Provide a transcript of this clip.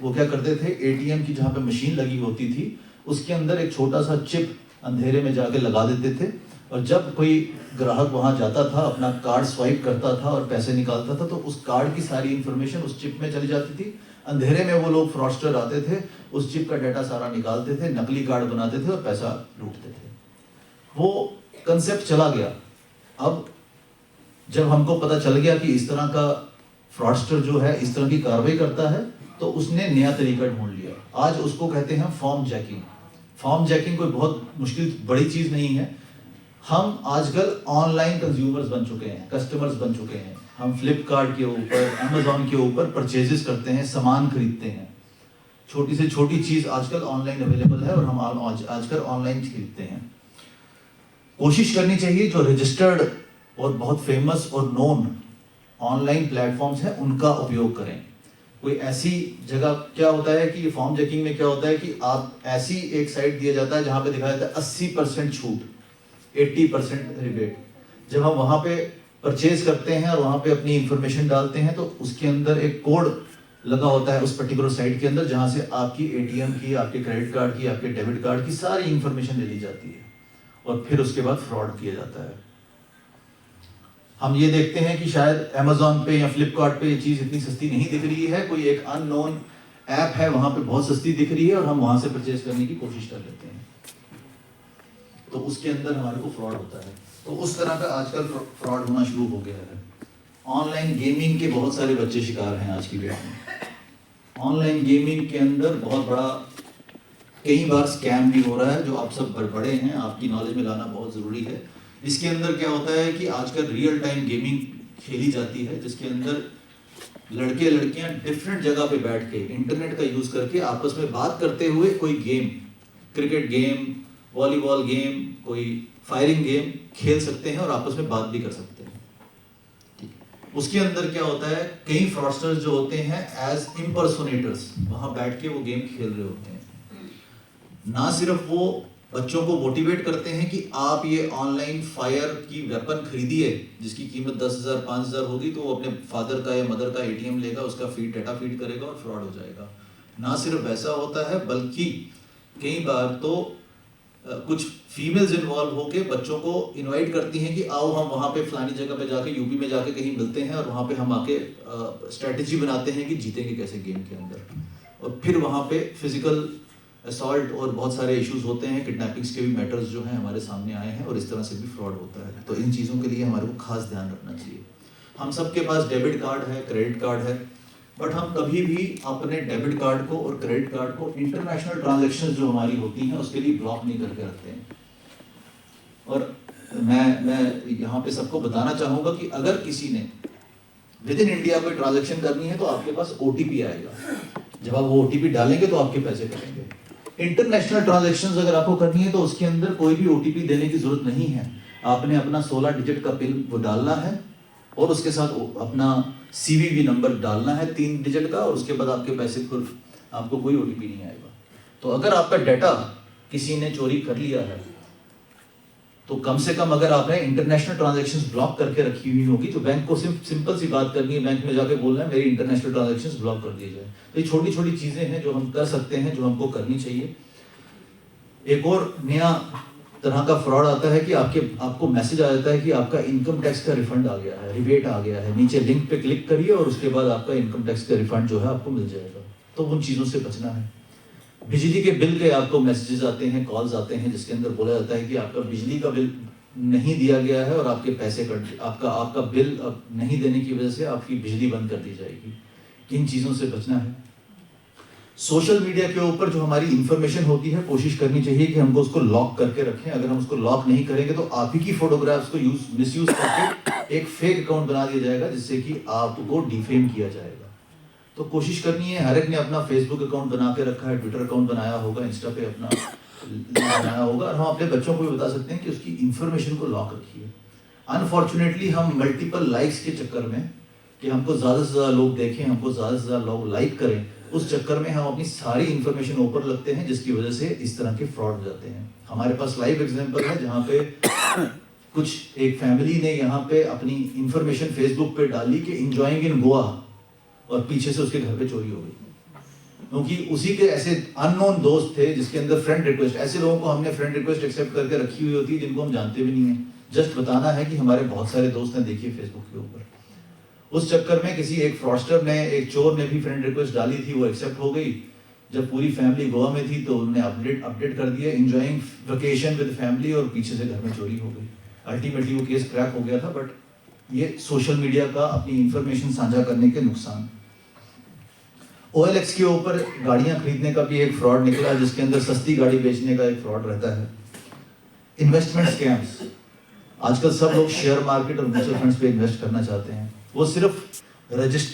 वो क्या करते थे, एटीएम की जहाँ पे मशीन लगी होती थी उसके अंदर एक छोटा सा चिप अंधेरे में जाके लगा देते थे, और जब कोई ग्राहक वहाँ जाता था, अपना कार्ड स्वाइप करता था और पैसे निकालता था, तो उस कार्ड की सारी इंफॉर्मेशन उस चिप में चली जाती थी। अंधेरे में वो लोग फ्रॉडस्टर आते थे, उस चिप का डाटा सारा निकालते थे, नकली कार्ड बनाते थे और पैसा लूटते थे। वो कंसेप्ट चला गया। अब जब हमको पता चल गया कि इस तरह का फ्रॉडस्टर जो है इस तरह की कार्रवाई करता है, तो उसने नया तरीका ढूंढ लिया। आज उसको कहते हैं फॉर्म जैकिंग। फॉर्म जैकिंग कोई बहुत मुश्किल बड़ी चीज नहीं है। हम आजकल ऑनलाइन कंज्यूमर्स बन चुके हैं, कस्टमर्स बन चुके हैं। हम फ्लिपकार्ट के ऊपर, अमेजोन के ऊपर परचेजेस करते हैं, सामान खरीदते हैं। छोटी से छोटी चीज आजकल ऑनलाइन अवेलेबल है और हम आजकल ऑनलाइन खरीदते हैं। कोशिश करनी चाहिए जो रजिस्टर्ड और बहुत फेमस और नोन ऑनलाइन प्लेटफॉर्म्स हैं उनका उपयोग करें। कोई ऐसी जगह, क्या होता है कि फॉर्म चेकिंग में क्या होता है कि आप ऐसी एक साइट दिया जाता है जहां पे दिखाया जाता है 80% छूट, 80% रिबेट। जब हम वहां पे परचेज करते हैं और वहां पे अपनी इंफॉर्मेशन डालते हैं, तो उसके अंदर एक कोड लगा होता है उस पर्टिकुलर साइट के अंदर, जहां से आपकी एटीएम की, आपके क्रेडिट कार्ड की, आपके डेबिट कार्ड की सारी इंफॉर्मेशन ले ली जाती है और फिर उसके बाद फ्रॉड किया जाता है। हम ये देखते हैं कि शायद अमेजोन पे या फ्लिपकार्ट पे ये चीज इतनी सस्ती नहीं दिख रही है, कोई एक अननोन ऐप है वहां पे बहुत सस्ती दिख रही है और हम वहां से परचेज करने की कोशिश कर लेते हैं, तो उसके अंदर हमारे को फ्रॉड होता है। तो उस तरह का आजकल फ्रॉड होना शुरू हो गया है। ऑनलाइन गेमिंग के बहुत सारे बच्चे शिकार हैं आज की डेट में। ऑनलाइन गेमिंग के अंदर बहुत बड़ा कई बार स्कैम भी हो रहा है, जो आप सब बड़े हैं, आपकी नॉलेज में लाना बहुत ज़रूरी है। इसके अंदर क्या होता है कि आजकल रियल टाइम गेमिंग खेली जाती है, जिसके अंदर लड़के लड़कियां डिफरेंट जगह पे बैठ के इंटरनेट का यूज़ करके आपस में बात करते हुए कोई game, cricket game, volleyball game, कोई फायरिंग गेम खेल सकते हैं और आपस में बात भी कर सकते हैं। उसके अंदर क्या होता है, कई फ्रॉडस्टर्स जो होते हैं एज इम्पर्सोनेटर्स वहां बैठ के वो गेम खेल रहे होते हैं। ना सिर्फ वो बच्चों को मोटिवेट करते हैं कि आप ये ऑनलाइन फायर की वेपन खरीदिए जिसकी कीमत 10,000 5,000 होगी, तो वो अपने फादर का या मदर का एटीएम लेगा, उसका डाटा फीड करेगा और फ्रॉड हो जाएगा। ना सिर्फ ऐसा होता है, बल्कि कई बार तो कुछ फीमेल्स इन्वॉल्व होके बच्चों को इनवाइट करती हैं कि आओ हम वहाँ पे फलानी जगह पे जाके, यूपी में जाके कहीं मिलते हैं और वहाँ पे हम आके स्ट्रेटेजी बनाते हैं कि जीतेंगे कैसे गेम के अंदर, और फिर वहाँ पे फिजिकल असॉल्ट और बहुत सारे इश्यूज होते हैं, किडनैपिंग्स के भी मैटर्स जो हैं हमारे सामने आए हैं और इस तरह से भी फ्रॉड होता है। तो इन चीज़ों के लिए हमारे को खास ध्यान रखना चाहिए। हम सबके पास डेबिट कार्ड है, क्रेडिट कार्ड है, बट हम कभी भी अपने डेबिट कार्ड को और क्रेडिट कार्ड को इंटरनेशनल ट्रांजैक्शंस जो हमारी होती हैं उसके लिए ब्लॉक नहीं करके रखते हैं। और मैं यहाँ पे सबको बताना चाहूँगा कि अगर किसी ने विद इन इंडिया कोई ट्रांजैक्शन करनी है तो आपके पास OTP आएगा। जब आप वो OTP डालेंगे तो आपके पैसे कटेंगे। इंटरनेशनल ट्रांजैक्शंस अगर आपको करनी है तो उसके अंदर कोई भी OTP देने की जरूरत नहीं है। आपने अपना 16 डिजिट का पिन वो डालना है और उसके साथ अपना CVV नंबर डालना है 3 डिजिट का, और उसके बाद आपके पैसे खुद, आपको कोई OTP नहीं आएगा। तो अगर आपका डाटा किसी ने चोरी कर लिया है तो कम से कम अगर आपने इंटरनेशनल ट्रांजैक्शंस ब्लॉक करके रखी हुई होगी, तो बैंक को सिंपल सी बात करनी है, बैंक में जाके बोलना है मेरी इंटरनेशनल ट्रांजैक्शंस ब्लॉक कर दिए जाए। तो ये छोटी छोटी चीजें हैं जो हम कर सकते हैं, जो हमको करनी चाहिए। एक और नया तरह का फ्रॉड आता है कि आपको मैसेज आ जाता है कि आपका इनकम टैक्स का रिफंड आ गया है, रिबेट आ गया है, नीचे लिंक पे क्लिक करिए और उसके बाद आपका इनकम टैक्स का रिफंड जो है आपको मिल जाएगा। तो उन चीज़ों से बचना है। बिजली के बिल के आपको मैसेजेस आते हैं, कॉल्स आते हैं, जिसके अंदर बोला जाता है कि आपका बिजली का बिल नहीं दिया गया है और आपके पैसे कट, आपका बिल अब नहीं देने की वजह से आपकी बिजली बंद कर दी जाएगी। इन चीज़ों से बचना है। सोशल मीडिया के ऊपर जो हमारी इंफॉर्मेशन होती है, कोशिश करनी चाहिए कि हमको उसको लॉक करके रखें। अगर हम उसको लॉक नहीं करेंगे तो आप ही की फोटोग्राफ्स को मिसयूज करके एक फेक अकाउंट बना दिया जाएगा, जिससे कि आपको डिफेम किया जाएगा। तो कोशिश करनी है, हर एक ने अपना फेसबुक अकाउंट बना के रखा है, ट्विटर अकाउंट बनाया होगा, इंस्टा पे अपना बनाया होगा, और हम अपने बच्चों को भी बता सकते हैं कि उसकी इंफॉर्मेशन को लॉक रखिए। अनफॉर्चुनेटली हम मल्टीपल लाइक्स के चक्कर में, कि हमको ज़्यादा से ज़्यादा लोग देखें, हमको ज़्यादा से ज़्यादा लोग लाइक करें, उस चक्कर में हम अपनी सारी इंफॉर्मेशन ऊपर लगते हैं, जिसकी वजह से इस तरह के फ्रॉड हो जाते हैं। हमारे पास लाइव एग्जांपल है जहाँ पे कुछ एक फैमिली ने यहाँ पे अपनी इंफॉर्मेशन फेसबुक पे डाली कि इंजॉइंग इन गोवा, और पीछे से उसके घर पे चोरी हो गई। क्योंकि उसी के ऐसे अननोन दोस्त थे जिसके अंदर फ्रेंड रिक्वेस्ट, ऐसे लोगों को हमने फ्रेंड रिक्वेस्ट एक्सेप्ट करके रखी हुई होती है जिनको हम जानते भी नहीं है, जस्ट बताना है कि हमारे बहुत सारे दोस्त हैं, देखिए फेसबुक के ऊपर। उस चक्कर में किसी एक फ्रॉडस्टर ने, एक चोर ने भी फ्रेंड रिक्वेस्ट डाली थी, वो एक्सेप्ट हो गई। जब पूरी फैमिली गोवा में थी तो उन्होंने अपडेट कर दिया, एंजॉयिंग वेकेशन विद फैमिली, और पीछे से घर में चोरी हो गई। अल्टीमेटली वो केस क्रैक हो गया था। बट ये सोशल मीडिया का अपनी इंफॉर्मेशन साझा करने के नुकसान। OLX के ऊपर गाड़ियां खरीदने का भी एक फ्रॉड निकला, जिसके अंदर सस्ती गाड़ी बेचने का एक फ्रॉड रहता है। इन्वेस्टमेंट स्कैम्स, आजकल सब लोग शेयर मार्केट और म्यूचुअल फंड्स पे इन्वेस्ट करना चाहते हैं। वो सिर्फ रजिस्टर्ड